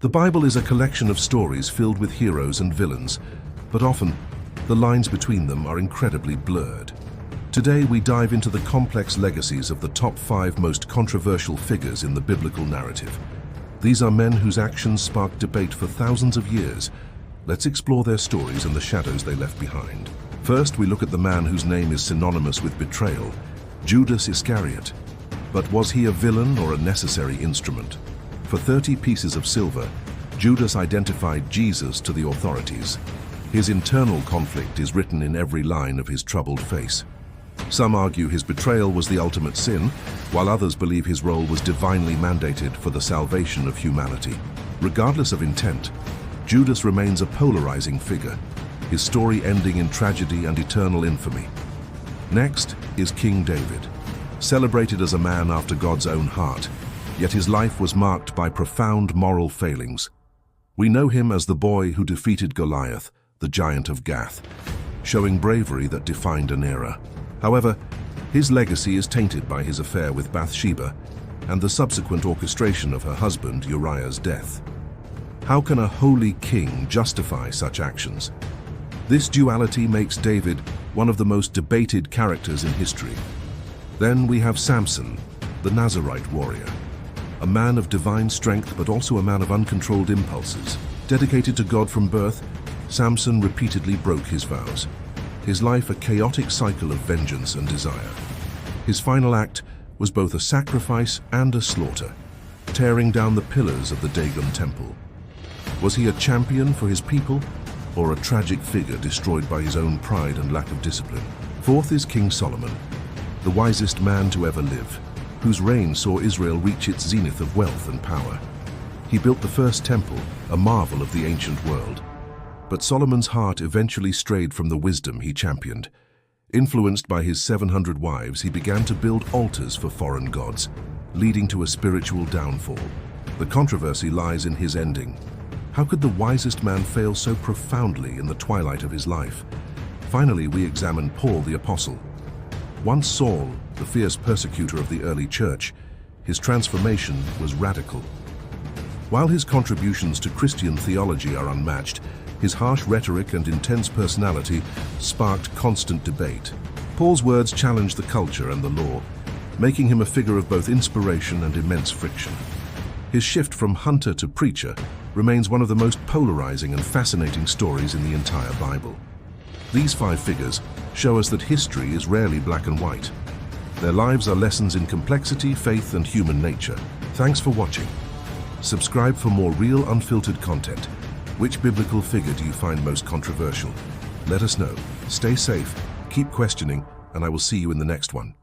The Bible is a collection of stories filled with heroes and villains, but often the lines between them are incredibly blurred. Today we dive into the complex legacies of the top 5 most controversial figures in the biblical narrative. These are men whose actions sparked debate for thousands of years. Let's explore their stories and the shadows they left behind. First, we look at the man whose name is synonymous with betrayal, Judas Iscariot. But was he a villain or a necessary instrument? For 30 pieces of silver, Judas identified Jesus to the authorities. His internal conflict is written in every line of his troubled face. Some argue his betrayal was the ultimate sin, while others believe his role was divinely mandated for the salvation of humanity. Regardless of intent, Judas remains a polarizing figure, his story ending in tragedy and eternal infamy. Next is King David, celebrated as a man after God's own heart, yet his life was marked by profound moral failings. We know him as the boy who defeated Goliath, the giant of Gath, showing bravery that defined an era. However, his legacy is tainted by his affair with Bathsheba and the subsequent orchestration of her husband Uriah's death. How can a holy king justify such actions? This duality makes David one of the most debated characters in history. Then we have Samson, the Nazarite warrior. A man of divine strength, but also a man of uncontrolled impulses. Dedicated to God from birth, Samson repeatedly broke his vows. His life a chaotic cycle of vengeance and desire. His final act was both a sacrifice and a slaughter, tearing down the pillars of the Dagon temple. Was he a champion for his people, or a tragic figure destroyed by his own pride and lack of discipline? Fourth is King Solomon, the wisest man to ever live, whose reign saw Israel reach its zenith of wealth and power. He built the first temple, a marvel of the ancient world. But Solomon's heart eventually strayed from the wisdom he championed. Influenced by his 700 wives, he began to build altars for foreign gods, leading to a spiritual downfall. The controversy lies in his ending. How could the wisest man fail so profoundly in the twilight of his life? Finally, we examine Paul the Apostle. Once Saul, the fierce persecutor of the early church, his transformation was radical. While his contributions to Christian theology are unmatched, his harsh rhetoric and intense personality sparked constant debate. Paul's words challenged the culture and the law, making him a figure of both inspiration and immense friction. His shift from hunter to preacher remains one of the most polarizing and fascinating stories in the entire Bible. These 5 figures show us that history is rarely black and white. Their lives are lessons in complexity, faith, and human nature. Thanks for watching. Subscribe for more real, unfiltered content. Which biblical figure do you find most controversial? Let us know. Stay safe, keep questioning, and I will see you in the next one.